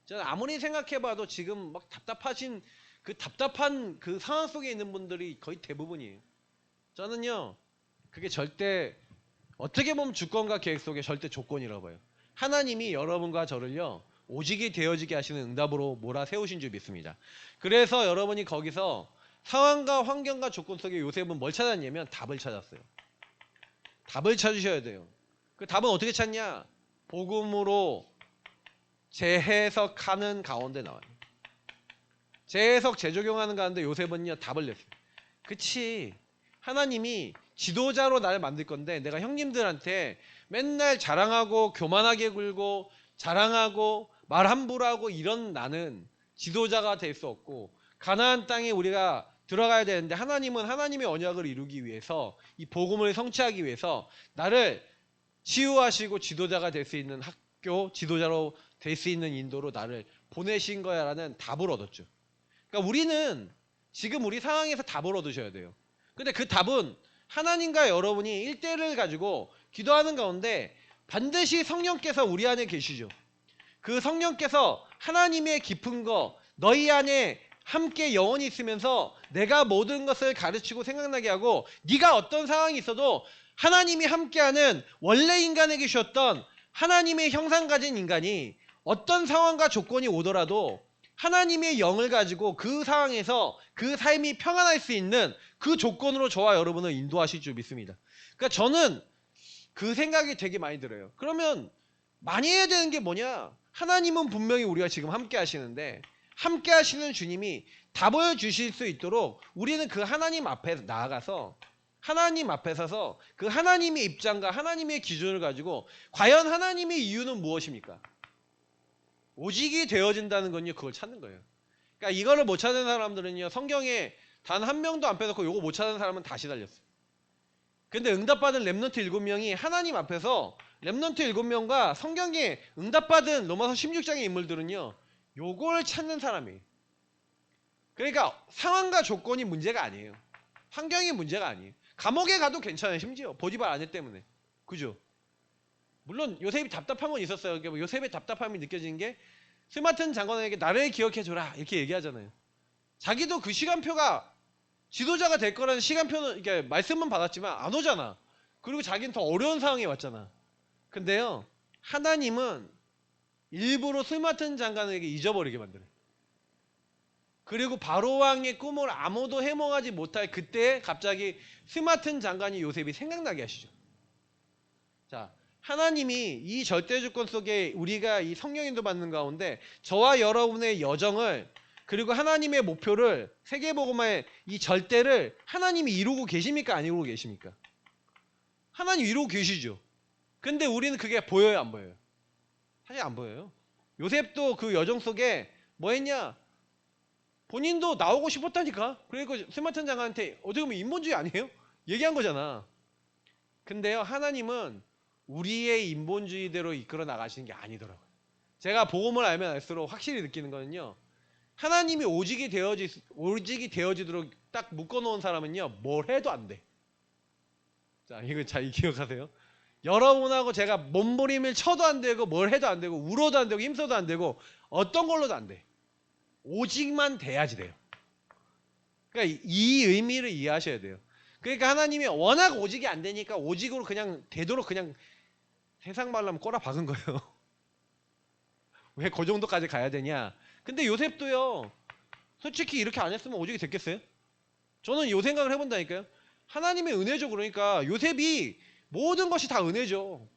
저는 아무리 생각해봐도 지금 막 답답하신 그 답답한 그 상황 속에 있는 분들이 거의 대부분이에요. 저는요, 그게 절대 어떻게 보면 주권과 계획 속에 절대 조건이라고 봐요. 하나님이 여러분과 저를요, 오직이 되어지게 하시는 응답으로 몰아세우신 줄 믿습니다. 그래서 여러분이 거기서 상황과 환경과 조건 속에 요셉은 뭘 찾았냐면 답을 찾았어요. 답을 찾으셔야 돼요. 그 답은 어떻게 찾냐? 복음으로 재해석하는 가운데 나와요. 재해석, 재적용하는 가운데 요셉은요 답을 냈어요. 그치, 하나님이 지도자로 나를 만들 건데 내가 형님들한테 맨날 자랑하고 교만하게 굴고 자랑하고 말 함부로 하고 이런 나는 지도자가 될 수 없고 가나안 땅에 우리가 들어가야 되는데 하나님은 하나님의 언약을 이루기 위해서 이 복음을 성취하기 위해서 나를 치유하시고 지도자가 될 수 있는 학교, 지도자로 될 수 있는 인도로 나를 보내신 거야라는 답을 얻었죠. 그러니까 우리는 지금 우리 상황에서 답을 얻으셔야 돼요. 근데 그 답은 하나님과 여러분이 1대1을 가지고 기도하는 가운데 반드시 성령께서 우리 안에 계시죠. 그 성령께서 하나님의 깊은 거 너희 안에 함께 영원히 있으면서 내가 모든 것을 가르치고 생각나게 하고 네가 어떤 상황이 있어도 하나님이 함께하는 원래 인간에게 주셨던 하나님의 형상 가진 인간이 어떤 상황과 조건이 오더라도 하나님의 영을 가지고 그 상황에서 그 삶이 평안할 수 있는 그 조건으로 저와 여러분을 인도하실 줄 믿습니다. 그러니까 저는 그 생각이 되게 많이 들어요. 그러면 많이 해야 되는 게 뭐냐? 하나님은 분명히 우리가 지금 함께 하시는데 함께 하시는 주님이 답을 주실 수 있도록 우리는 그 하나님 앞에 나아가서 하나님 앞에 서서 그 하나님의 입장과 하나님의 기준을 가지고 과연 하나님의 이유는 무엇입니까? 오직이 되어진다는 건요, 그걸 찾는 거예요. 그러니까 이거를 못 찾는 사람들은요, 성경에 단 한 명도 안 빼놓고 요거 못 찾는 사람은 다 시달렸어요. 근데 응답받은 렘넌트 7명이 하나님 앞에서 렘넌트 7명과 성경에 응답받은 로마서 16장의 인물들은요, 요걸 찾는 사람이에요. 그러니까 상황과 조건이 문제가 아니에요. 환경이 문제가 아니에요. 감옥에 가도 괜찮아요. 심지어 보디발 아내 때문에. 그죠? 물론 요셉이 답답한 건 있었어요. 요셉의 답답함이 느껴지는 게 스마튼 장관에게 나를 기억해줘라 이렇게 얘기하잖아요. 자기도 그 시간표가 지도자가 될 거라는 시간표는 이렇게 말씀은 받았지만 안 오잖아. 그리고 자기는 더 어려운 상황에 왔잖아. 근데요, 하나님은 일부러 스마튼 장관에게 잊어버리게 만들어요. 그리고 바로왕의 꿈을 아무도 해몽하지 못할 그때 갑자기 스마튼 장관이 요셉이 생각나게 하시죠. 자, 하나님이 이 절대주권 속에 우리가 이 성령인도 받는 가운데 저와 여러분의 여정을 그리고 하나님의 목표를 세계복음화의 이 절대를 하나님이 이루고 계십니까? 안 이루고 계십니까? 하나님 이루고 계시죠. 근데 우리는 그게 보여요? 안 보여요? 사실 안 보여요. 요셉도 그 여정 속에 뭐 했냐? 본인도 나오고 싶었다니까. 그리고 스마튼 장관한테 어떻게 보면 인본주의 아니에요? 얘기한 거잖아. 근데요, 하나님은 우리의 인본주의대로 이끌어 나가시는 게 아니더라고요. 제가 복음을 알면 알수록 확실히 느끼는 거는요, 하나님이 오직이 되어지도록 딱 묶어놓은 사람은요, 뭘 해도 안 돼. 자, 이거 잘 기억하세요. 여러분하고 제가 몸부림을 쳐도 안 되고, 뭘 해도 안 되고, 울어도 안 되고, 힘써도 안 되고, 어떤 걸로도 안 돼. 오직만 돼야지 돼요. 그러니까 이 의미를 이해하셔야 돼요. 그러니까 하나님이 워낙 오직이 안 되니까 오직으로 그냥 되도록 그냥 세상 말로 하면 꼬라 박은 거예요. 왜 그 정도까지 가야 되냐? 근데 요셉도요. 솔직히 이렇게 안 했으면 오직이 됐겠어요? 저는 요 생각을 해본다니까요. 하나님의 은혜죠. 그러니까 요셉이 모든 것이 다 은혜죠.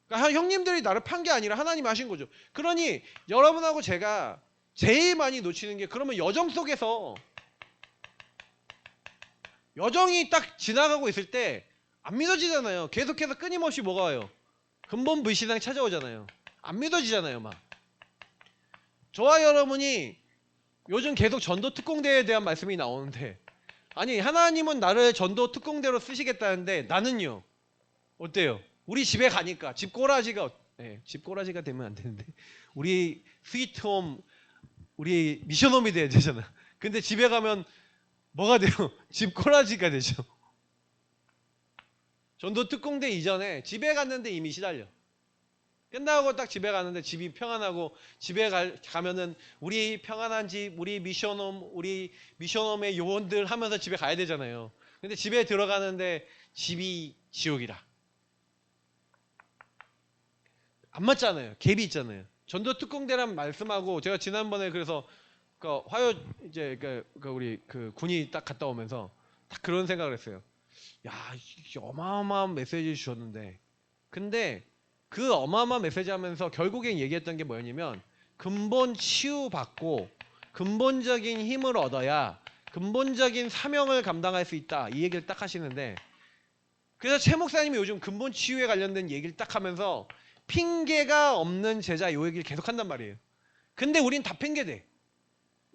그러니까 형님들이 나를 판 게 아니라 하나님이 하신 거죠. 그러니 여러분하고 제가 제일 많이 놓치는 게 그러면 여정 속에서 여정이 딱 지나가고 있을 때 안 믿어지잖아요. 계속해서 끊임없이 뭐가 와요? 근본 불신앙이 찾아오잖아요. 안 믿어지잖아요. 막 저와 여러분이 요즘 계속 전도 특공대에 대한 말씀이 나오는데 아니 하나님은 나를 전도 특공대로 쓰시겠다는데 나는요 어때요? 우리 집에 가니까 집꼬라지가 집꼬라지가 되면 안 되는데 우리 스위트홈 우리 미션홈이 돼야 되잖아. 근데 집에 가면 뭐가 돼요? 집꼬라지가 되죠. 전도 특공대 이전에 집에 갔는데 이미 시달려. 끝나고 딱 집에 가는데 집이 평안하고 집에 가면은 우리 평안한 집, 우리 미션홈의 요원들 하면서 집에 가야 되잖아요. 근데 집에 들어가는데 집이 지옥이라. 안 맞잖아요. 갭이 있잖아요. 전도 특공대란 말씀하고 제가 지난번에 그래서 그 화요 이제 우리 그 군이 딱 갔다 오면서 딱 그런 생각을 했어요. 야, 어마어마한 메시지 주셨는데 근데 그 어마어마한 메시지 하면서 결국엔 얘기했던 게 뭐였냐면 근본 치유받고 근본적인 힘을 얻어야 근본적인 사명을 감당할 수 있다 이 얘기를 딱 하시는데 그래서 최 목사님이 요즘 근본 치유에 관련된 얘기를 딱 하면서 핑계가 없는 제자 요 얘기를 계속 한단 말이에요. 근데 우린 다 핑계돼.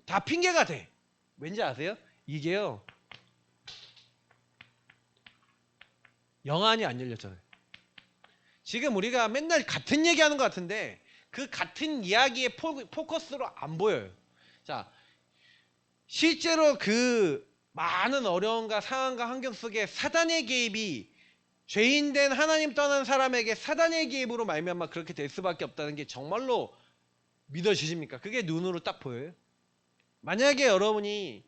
다 핑계가 돼. 왠지 아세요? 이게요 영안이 안 열렸잖아요. 지금 우리가 맨날 같은 얘기하는 것 같은데 그 같은 이야기의 포커스로 안 보여요. 자, 실제로 그 많은 어려움과 상황과 환경 속에 사단의 개입이 죄인된 하나님 떠난 사람에게 사단의 개입으로 말미암아 그렇게 될 수밖에 없다는 게 정말로 믿어지십니까? 그게 눈으로 딱 보여요. 만약에 여러분이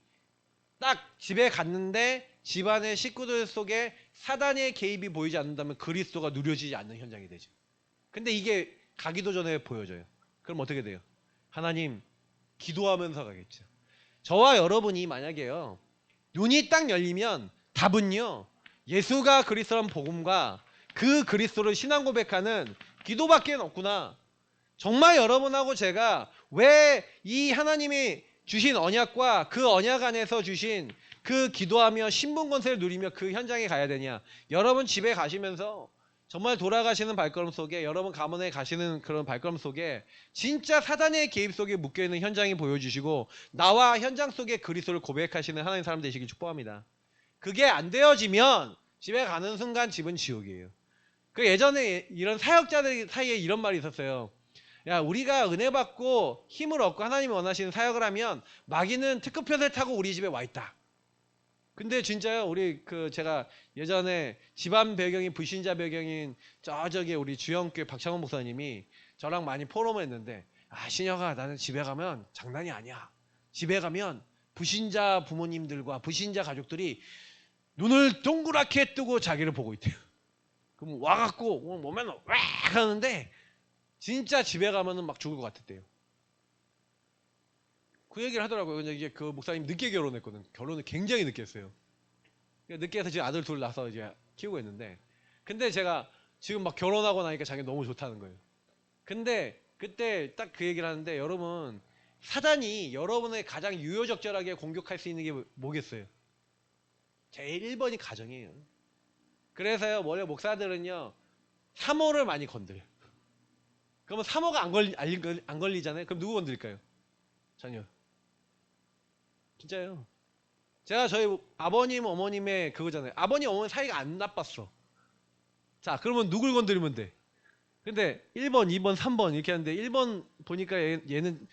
딱 집에 갔는데 집안의 식구들 속에 사단의 개입이 보이지 않는다면 그리스도가 누려지지 않는 현장이 되죠. 근데 이게 가기도 전에 보여져요. 그럼 어떻게 돼요? 하나님 기도하면서 가겠죠. 저와 여러분이 만약에요 눈이 딱 열리면 답은요 예수가 그리스도란 복음과 그 그리스도를 신앙 고백하는 기도밖에 없구나. 정말 여러분하고 제가 왜 이 하나님이 주신 언약과 그 언약 안에서 주신 그 기도하며 신분 권세를 누리며 그 현장에 가야 되냐. 여러분 집에 가시면서 정말 돌아가시는 발걸음 속에 여러분 가문에 가시는 그런 발걸음 속에 진짜 사단의 개입 속에 묶여있는 현장이 보여주시고 나와 현장 속에 그리스도를 고백하시는 하나님 사람 되시길 축복합니다. 그게 안 되어지면 집에 가는 순간 집은 지옥이에요. 그 예전에 이런 사역자들 사이에 이런 말이 있었어요. 야, 우리가 은혜 받고 힘을 얻고 하나님이 원하시는 사역을 하면 마귀는 특급편을 타고 우리 집에 와 있다. 근데 진짜요, 우리 제가 예전에 집안 배경이 불신자 배경인 저기 우리 주영교회 박창원 목사님이 저랑 많이 포럼을 했는데, 아, 신혁아, 나는 집에 가면 장난이 아니야. 집에 가면 불신자 부모님들과 불신자 가족들이 눈을 동그랗게 뜨고 자기를 보고 있대요. 그럼 와갖고 몸에는 왁 하는데 진짜 집에 가면은 막 죽을 것 같았대요. 그 얘기를 하더라고요. 근데 이제 그 목사님 늦게 결혼했거든. 결혼을 굉장히 늦게 했어요. 늦게 해서 지금 아들 둘 낳아서 이제 키우고 있는데, 근데 제가 지금 막 결혼하고 나니까 자기 너무 좋다는 거예요. 근데 그때 딱 그 얘기를 하는데, 여러분 사단이 여러분의 가장 유효적절하게 공격할 수 있는 게 뭐겠어요? 제일 1번이 가정이에요. 그래서요 원래 목사들은요 사모를 많이 건드려요. 그러면 사모가 안 걸리잖아요. 그럼 누구 건드릴까요? 자녀. 진짜요. 제가 저희 아버님 어머님의 그거잖아요. 아버님 어머니 사이가 안 나빴어. 자 그러면 누굴 건드리면 돼? 근데 1번 2번 3번 이렇게 하는데 1번 보니까 얘는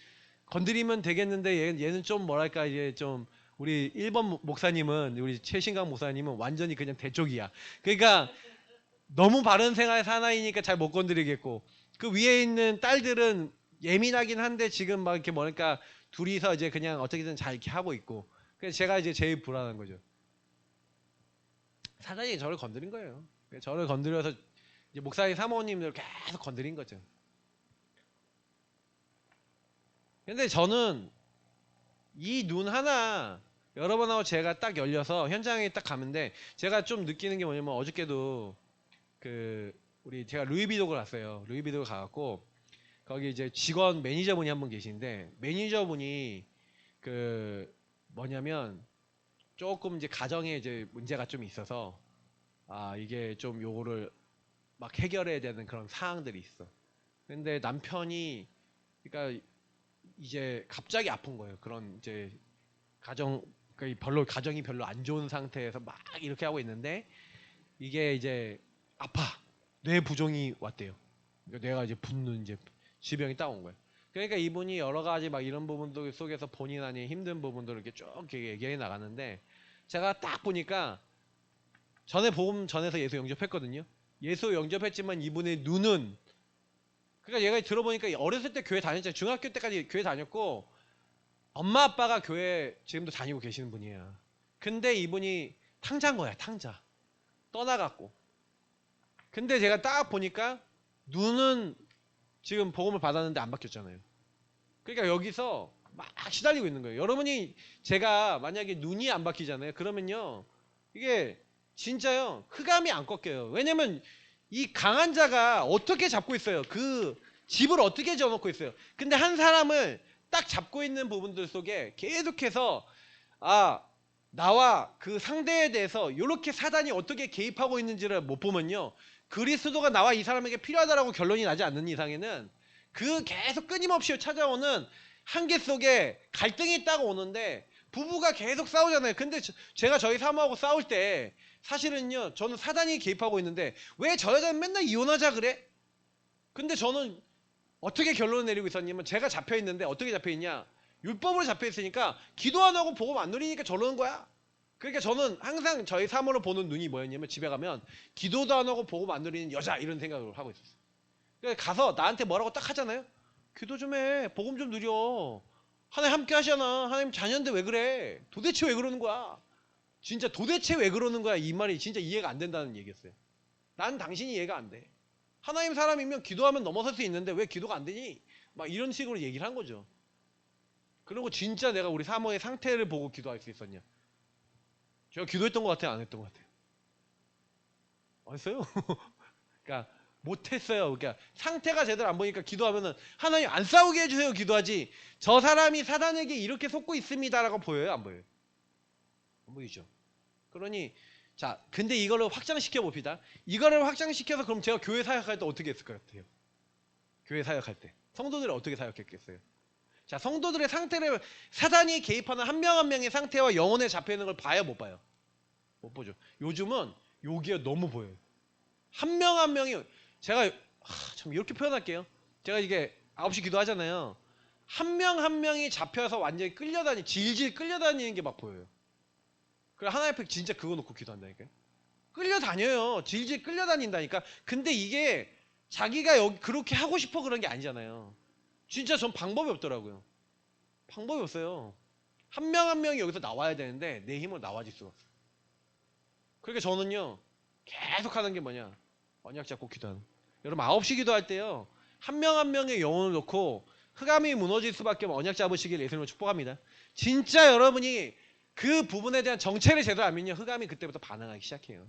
건드리면 되겠는데 얘는 좀 뭐랄까 이제 좀 우리 1번 목사님은 우리 최신강 목사님은 완전히 그냥 대쪽이야. 그러니까 너무 바른 생활 사나이니까 잘 못 건드리겠고 그 위에 있는 딸들은 예민하긴 한데 지금 막 이렇게 뭐랄까 둘이서 이제 그냥 어떻게든 잘 이렇게 하고 있고 그래서 제가 이제 제일 불안한 거죠. 사단이 저를 건드린 거예요. 저를 건드려서 이제 목사님 사모님들 계속 건드린 거죠. 근데 저는 이 눈 하나 여러분하고 제가 딱 열려서 현장에 딱 가는데 제가 좀 느끼는 게 뭐냐면 어저께도 제가 루이비독을 갔어요. 루이비독을 가갖고 거기 이제 직원 매니저분이 한 분 계신데 매니저분이 뭐냐면 조금 이제 가정에 이제 문제가 좀 있어서 이게 좀 요거를 막 해결해야 되는 그런 사항들이 있어. 근데 남편이 그러니까 이제 갑자기 아픈 거예요. 그런 이제 가정이 별로 안 좋은 상태에서 막 이렇게 하고 있는데 이게 이제 아파. 뇌 부종이 왔대요. 그러니까 뇌가 이제 붓는 이제 지병이 딱 온 거예요. 그러니까 이분이 여러 가지 막 이런 부분들 속에서 본인 아닌 힘든 부분들을 이렇게 쭉 얘기해 나가는데 제가 딱 보니까 전에 복음 전에서 예수 영접했거든요. 예수 영접했지만 이분의 눈은 그러니까 얘가 들어보니까 어렸을 때 교회 다녔잖아요. 중학교 때까지 교회 다녔고 엄마 아빠가 교회 지금도 다니고 계시는 분이에요. 근데 이분이 탕자인 거야. 탕자. 떠나갔고. 근데 제가 딱 보니까 눈은 지금 복음을 받았는데 안 바뀌었잖아요. 그러니까 여기서 막 시달리고 있는 거예요. 여러분이 제가 만약에 눈이 안 바뀌잖아요. 그러면요. 이게 진짜요. 흑암이 안 꺾여요. 왜냐면 이 강한 자가 어떻게 잡고 있어요. 그 집을 어떻게 지어놓고 있어요. 근데 한 사람을 딱 잡고 있는 부분들 속에 계속해서 나와 그 상대에 대해서 이렇게 사단이 어떻게 개입하고 있는지를 못 보면요. 그리스도가 나와 이 사람에게 필요하다라고 결론이 나지 않는 이상에는 그 계속 끊임없이 찾아오는 한계 속에 갈등이 딱 오는데 부부가 계속 싸우잖아요. 근데 제가 저희 사모하고 싸울 때 사실은요. 저는 사단이 개입하고 있는데 왜 저 여자는 맨날 이혼하자 그래? 근데 저는 어떻게 결론을 내리고 있었냐면 제가 잡혀있는데 어떻게 잡혀있냐. 율법으로 잡혀있으니까 기도 안 하고 복음 안 누리니까 저러는 거야. 그러니까 저는 항상 저희 사모를 보는 눈이 뭐였냐면 집에 가면 기도도 안 하고 복음 안 누리는 여자 이런 생각을 하고 있었어요. 그러니까 가서 나한테 뭐라고 딱 하잖아요. 기도 좀 해. 복음 좀 누려. 하나님 함께 하시잖아. 하나님 자녀인데 왜 그래. 도대체 왜 그러는 거야. 진짜 도대체 왜 그러는 거야. 이 말이 진짜 이해가 안 된다는 얘기였어요. 난 당신이 이해가 안 돼. 하나님 사람이면 기도하면 넘어설 수 있는데 왜 기도가 안 되니? 막 이런 식으로 얘기를 한 거죠. 그리고 진짜 내가 우리 사모의 상태를 보고 기도할 수 있었냐? 제가 기도했던 것 같아요? 안 했던 것 같아요? 안 했어요? 그러니까 못했어요. 그러니까 상태가 제대로 안 보니까 기도하면은 하나님 안 싸우게 해주세요 기도하지. 저 사람이 사단에게 이렇게 속고 있습니다라고 보여요? 안 보여요? 안 보이죠. 그러니 자 근데 이거를 확장시켜 봅시다. 이거를 확장시켜서 그럼 제가 교회 사역할 때 어떻게 했을 것 같아요? 교회 사역할 때 성도들을 어떻게 사역했겠어요? 자 성도들의 상태를 사단이 개입하는 한 명 한 명의 상태와 영혼에 잡혀있는 걸 봐요 못 봐요? 못 보죠. 요즘은 여기가 너무 보여요. 한 명 한 명이 제가 참 이렇게 표현할게요. 제가 이게 9시 기도하잖아요. 한 명 한 명이 잡혀서 완전히 질질 끌려다니는 게 막 보여요. 그래 하나님 앞에 진짜 그거 놓고 기도한다니까요. 끌려다녀요. 질질 끌려다닌다니까. 근데 이게 자기가 여기 그렇게 하고 싶어 그런 게 아니잖아요. 진짜 전 방법이 없더라고요. 방법이 없어요. 한 명 한 명이 여기서 나와야 되는데 내 힘으로 나와질 수가 없어요. 그러니까 저는요. 계속 하는 게 뭐냐. 언약 잡고 기도하는. 여러분 9시 기도할 때요. 한 명 한 명의 영혼을 놓고 흑암이 무너질 수밖에 없는 언약 잡으시길 예수님으로 축복합니다. 진짜 여러분이 그 부분에 대한 정체를 제대로 알면요. 흑암이 그때부터 반응하기 시작해요.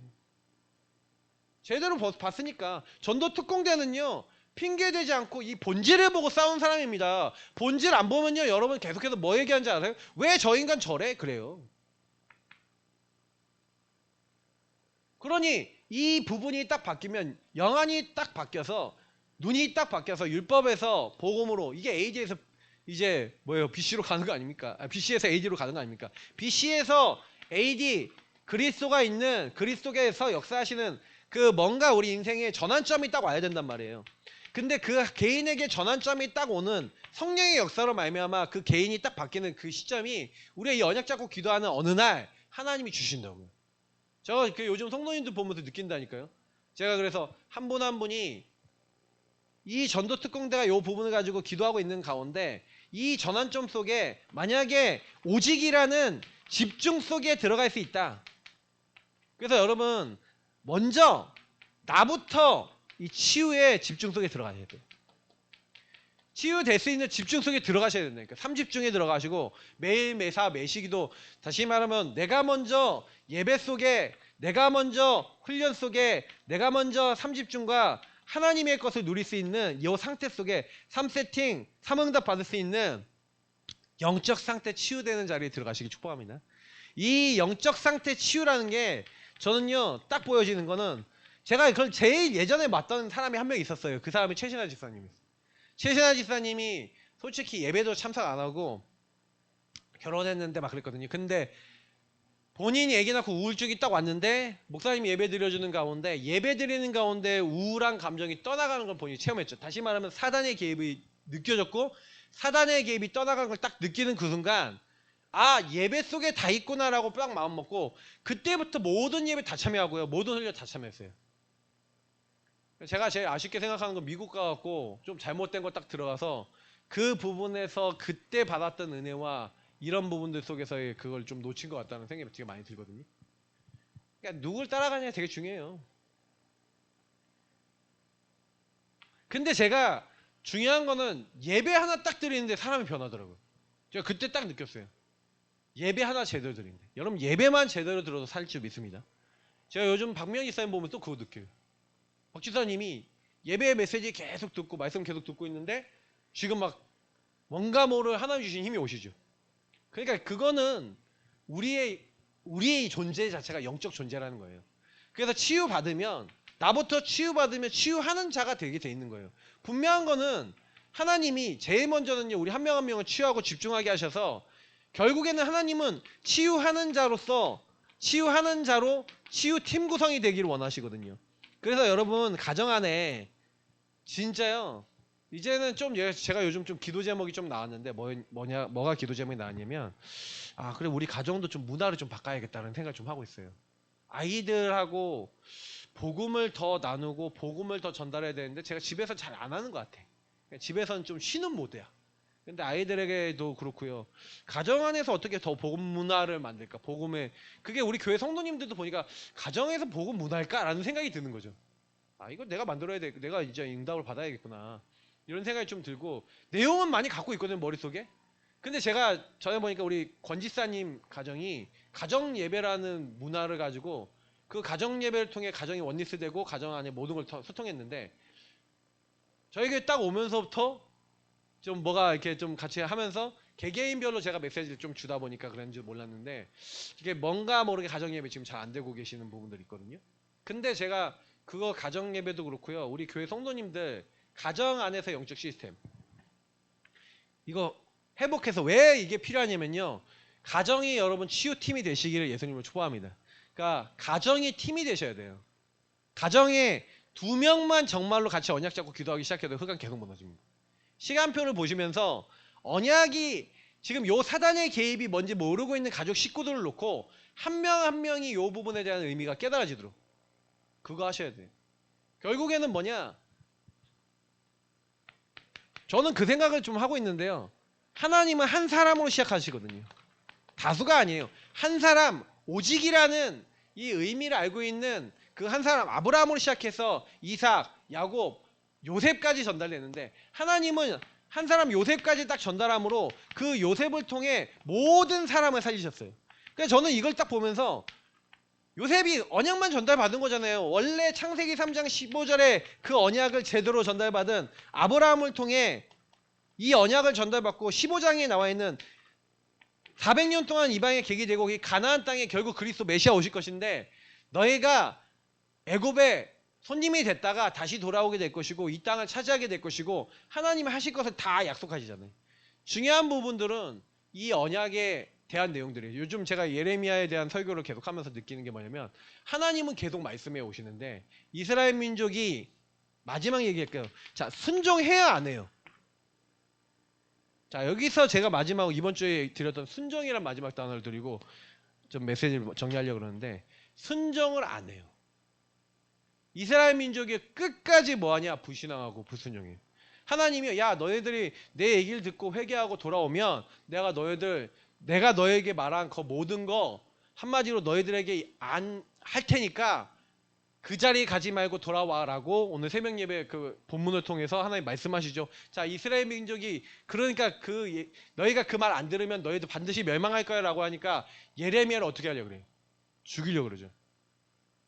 제대로 봤으니까. 전도 특공대는요. 핑계대지 않고 이 본질을 보고 싸운 사람입니다. 본질 안 보면요. 여러분 계속해서 뭐 얘기하는지 아세요? 왜 저 인간 저래? 그래요. 그러니 이 부분이 딱 바뀌면 영안이 딱 바뀌어서 눈이 딱 바뀌어서 율법에서 복음으로 이게 AD에서 이제 뭐예요? BC로 가는 거 아닙니까? BC에서 AD로 가는 거 아닙니까? BC에서 AD 그리스도가 있는 그리스도께서 역사하시는 그 뭔가 우리 인생에 전환점이 딱 와야 된단 말이에요. 근데 그 개인에게 전환점이 딱 오는 성령의 역사로 말미암아 그 개인이 딱 바뀌는 그 시점이 우리가 이 언약 잡고 기도하는 어느 날 하나님이 주신다고요. 제가 요즘 성도님들 보면서 느낀다니까요. 제가 그래서 한 분 한 분이 이 전도 특공대가 이 부분을 가지고 기도하고 있는 가운데 이 전환점 속에 만약에 오직이라는 집중 속에 들어갈 수 있다. 그래서 여러분 먼저 나부터 이 치유의 집중 속에 들어가야 돼요. 치유될 수 있는 집중 속에 들어가셔야 된다니까. 삼집중에 들어가시고 매일 매사 매시기도, 다시 말하면 내가 먼저 예배 속에, 내가 먼저 훈련 속에, 내가 먼저 삼집중과 하나님의 것을 누릴 수 있는 이 상태 속에 3세팅 3응답 받을 수 있는 영적 상태 치유되는 자리에 들어가시기 축복합니다. 이 영적 상태 치유라는 게 저는요 딱 보여지는 거는, 제가 그걸 제일 예전에 봤던 사람이 한 명 있었어요. 그 사람이 최신하 집사님이었어요. 최신하 집사님이 솔직히 예배도 참석 안 하고 결혼했는데 막 그랬거든요. 근데 본인이 아기 낳고 우울증이 딱 왔는데 목사님이 예배 드려주는 가운데, 예배 드리는 가운데 우울한 감정이 떠나가는 걸 본인이 체험했죠. 다시 말하면 사단의 개입이 느껴졌고, 사단의 개입이 떠나가는 걸 딱 느끼는 그 순간, 아 예배 속에 다 있구나라고 딱 마음 먹고, 그때부터 모든 예배 다 참여하고요, 모든 훈련 다 참여했어요. 제가 제일 아쉽게 생각하는 건 미국 가갖고 좀 잘못된 거 딱 들어가서 그 부분에서 그때 받았던 은혜와 이런 부분들 속에서의 그걸 좀 놓친 것 같다는 생각이 되게 많이 들거든요. 그러니까 누굴 따라가냐가 되게 중요해요. 근데 제가 중요한 거는 예배 하나 딱 드리는데 사람이 변하더라고요. 제가 그때 딱 느꼈어요. 예배 하나 제대로 드리는데, 여러분 예배만 제대로 들어도 살 줄 믿습니다. 제가 요즘 박명희 사님 보면 또 그거 느껴요. 박 지사님이 예배 메시지 계속 듣고 말씀 계속 듣고 있는데 지금 막 뭔가 모를 하나님 주신 힘이 오시죠. 그러니까 그거는 우리의 존재 자체가 영적 존재라는 거예요. 그래서 치유받으면, 나부터 치유받으면 치유하는 자가 되게 돼 있는 거예요. 분명한 거는 하나님이 제일 먼저는요 우리 한 명 한 명을 치유하고 집중하게 하셔서, 결국에는 하나님은 치유하는 자로서, 치유하는 자로 치유팀 구성이 되기를 원하시거든요. 그래서 여러분 가정 안에 진짜요, 이제는 좀 제가 요즘 좀 기도 제목이 좀 나왔는데, 뭐가 기도 제목이 나왔냐면, 아 그래 우리 가정도 좀 문화를 좀 바꿔야겠다는 생각을 좀 하고 있어요. 아이들하고 복음을 더 나누고 복음을 더 전달해야 되는데 제가 집에서 잘 안 하는 것 같아. 집에서는 좀 쉬는 모드야. 근데 아이들에게도 그렇고요, 가정 안에서 어떻게 더 복음 문화를 만들까, 복음에, 그게 우리 교회 성도님들도 보니까 가정에서 복음 문화일까라는 생각이 드는 거죠. 아 이거 내가 만들어야 돼, 내가 이제 응답을 받아야겠구나, 이런 생각이 좀 들고, 내용은 많이 갖고 있거든요 머릿속에. 근데 제가 전에 보니까 우리 권지사님 가정이 가정 예배라는 문화를 가지고 그 가정 예배를 통해 가정이 원리스되고 가정 안에 모든 걸 소통했는데, 저에게 딱 오면서부터 좀 뭐가 이렇게 좀 같이 하면서 개개인별로 제가 메시지를 좀 주다 보니까 그런지 몰랐는데, 이게 뭔가 모르게 가정 예배 지금 잘 안 되고 계시는 부분들이 있거든요. 근데 제가 그거 가정 예배도 그렇고요, 우리 교회 성도님들 가정 안에서 영적 시스템 이거 회복해서, 왜 이게 필요하냐면요, 가정이 여러분 치유팀이 되시기를 예수님을 축복합니다. 그러니까 가정이 팀이 되셔야 돼요. 가정에 2명만 정말로 같이 언약 잡고 기도하기 시작해도 흑암 계속 무너집니다. 시간표를 보시면서 언약이 지금 요 사단의 개입이 뭔지 모르고 있는 가족 식구들을 놓고 한 명 한 명이 요 부분에 대한 의미가 깨달아지도록 그거 하셔야 돼요. 결국에는 뭐냐, 저는 그 생각을 좀 하고 있는데요, 하나님은 한 사람으로 시작하시거든요. 다수가 아니에요. 한 사람, 오직이라는 이 의미를 알고 있는 그 한 사람, 아브라함으로 시작해서 이삭, 야곱, 요셉까지 전달되는데, 하나님은 한 사람 요셉까지 딱 전달함으로 그 요셉을 통해 모든 사람을 살리셨어요. 그래서 저는 이걸 딱 보면서, 요셉이 언약만 전달받은 거잖아요. 원래 창세기 3장 15절에 그 언약을 제대로 전달받은 아브라함을 통해 이 언약을 전달받고, 15장에 나와 있는 400년 동안 이방의 객이 되고 이 가나안 땅에 결국 그리스도 메시아 오실 것인데, 너희가 애굽의 손님이 됐다가 다시 돌아오게 될 것이고 이 땅을 차지하게 될 것이고 하나님이 하실 것을 다 약속하시잖아요. 중요한 부분들은 이 언약에 대한 내용들이에요. 요즘 제가 예레미야에 대한 설교를 계속하면서 느끼는 게 뭐냐면, 하나님은 계속 말씀해 오시는데 이스라엘 민족이, 마지막 얘기할게요. 자, 순종해야 안 해요. 자, 여기서 제가 마지막 이번 주에 드렸던 순종이란 마지막 단어를 드리고 좀 메시지를 정리하려고 그러는데, 순종을 안 해요. 이스라엘 민족이 끝까지 뭐하냐, 불신앙하고 불순종해요. 하나님이 야 너희들이 내 얘기를 듣고 회개하고 돌아오면 내가 너에게 말한 그 모든 거 한마디로 너희들에게 안 할 테니까 그 자리 가지 말고 돌아와라고 오늘 새벽 예배 그 본문을 통해서 하나님 말씀하시죠. 자, 이스라엘 민족이 그러니까 너희가 그 말 안 들으면 너희도 반드시 멸망할 거야라고 하니까 예레미야를 어떻게 하려고 그래요? 죽이려고 그러죠.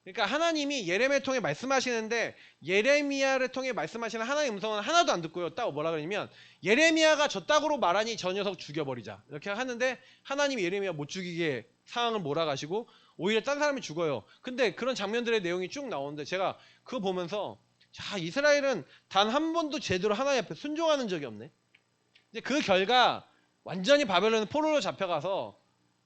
그러니까 하나님이 예레미야를 통해 말씀하시는데 예레미야를 통해 말씀하시는 하나님의 음성은 하나도 안 듣고요. 딱 뭐라 그러냐면 예레미야가 저 땅으로 말하니 저 녀석 죽여버리자 이렇게 하는데 하나님이 예레미야 못 죽이게 상황을 몰아가시고 오히려 딴 사람이 죽어요. 근데 그런 장면들의 내용이 쭉 나오는데 제가 그거 보면서 자, 이스라엘은 단 한 번도 제대로 하나님 앞에 순종하는 적이 없네. 이제 그 결과 완전히 바벨론 포로로 잡혀가서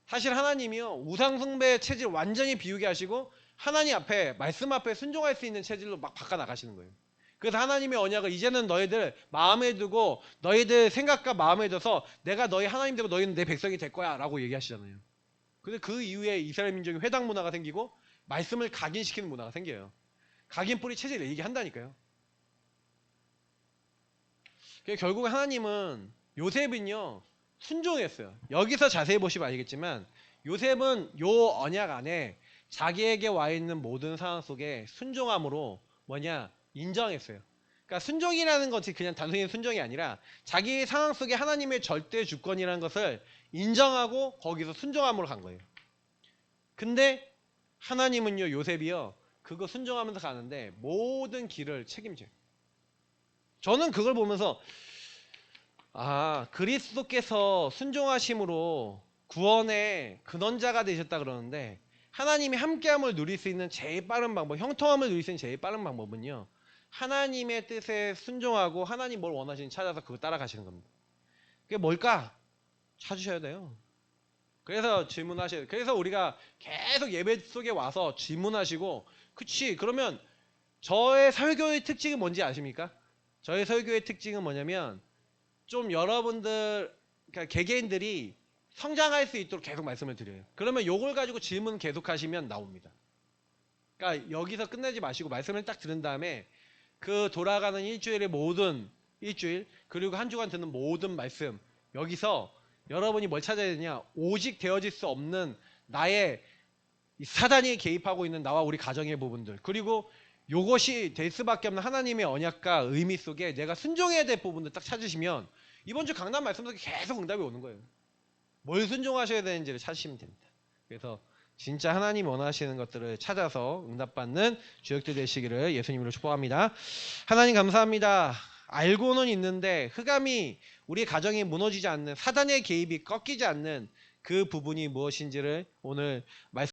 사실 하나님이요 우상 숭배 체질 완전히 비우게 하시고 하나님 앞에 말씀 앞에 순종할 수 있는 체질로 막 바꿔 나가시는 거예요. 그래서 하나님의 언약을 이제는 너희들 마음에 두고 너희들 생각과 마음에 둬서 내가 너희 하나님 되고 너희는 내 백성이 될 거야 라고 얘기하시잖아요. 근데 그 이후에 이스라엘 민족이 회당 문화가 생기고 말씀을 각인시키는 문화가 생겨요. 각인 뿌리 체질을 얘기한다니까요. 결국에 하나님은 요셉은요 순종했어요. 여기서 자세히 보시면 알겠지만 요셉은 요 언약 안에 자기에게 와 있는 모든 상황 속에 순종함으로 뭐냐 인정했어요. 그러니까 순종이라는 것이 그냥 단순히 순종이 아니라 자기 상황 속에 하나님의 절대 주권이라는 것을 인정하고 거기서 순종함으로 간 거예요. 근데 하나님은요 요셉이요 그거 순종하면서 가는데 모든 길을 책임져요. 저는 그걸 보면서 아 그리스도께서 순종하심으로 구원의 근원자가 되셨다 그러는데 하나님이 함께함을 누릴 수 있는 제일 빠른 방법, 형통함을 누릴 수 있는 제일 빠른 방법은요 하나님의 뜻에 순종하고 하나님 뭘 원하시는지 찾아서 그거 따라가시는 겁니다. 그게 뭘까? 찾으셔야 돼요. 그래서 질문하셔야 돼요. 그래서 우리가 계속 예배 속에 와서 질문하시고 그치 그러면 저의 설교의 특징은 뭔지 아십니까? 저의 설교의 특징은 뭐냐면 좀 여러분들 그러니까 개개인들이 성장할 수 있도록 계속 말씀을 드려요. 그러면 요걸 가지고 질문 계속 하시면 나옵니다. 그러니까 여기서 끝내지 마시고 말씀을 딱 들은 다음에 그 돌아가는 일주일의 모든 일주일 그리고 한 주간 듣는 모든 말씀 여기서 여러분이 뭘 찾아야 되냐 오직 되어질 수 없는 나의 사단이 개입하고 있는 나와 우리 가정의 부분들 그리고 요것이 될 수밖에 없는 하나님의 언약과 의미 속에 내가 순종해야 될 부분들 딱 찾으시면 이번 주 강단 말씀 속에 계속 응답이 오는 거예요. 뭘 순종하셔야 되는지를 찾으시면 됩니다. 그래서 진짜 하나님 원하시는 것들을 찾아서 응답받는 주역들 되시기를 예수님으로 축복합니다. 하나님 감사합니다. 알고는 있는데 흑암이 우리 가정이 무너지지 않는 사단의 개입이 꺾이지 않는 그 부분이 무엇인지를 오늘 말씀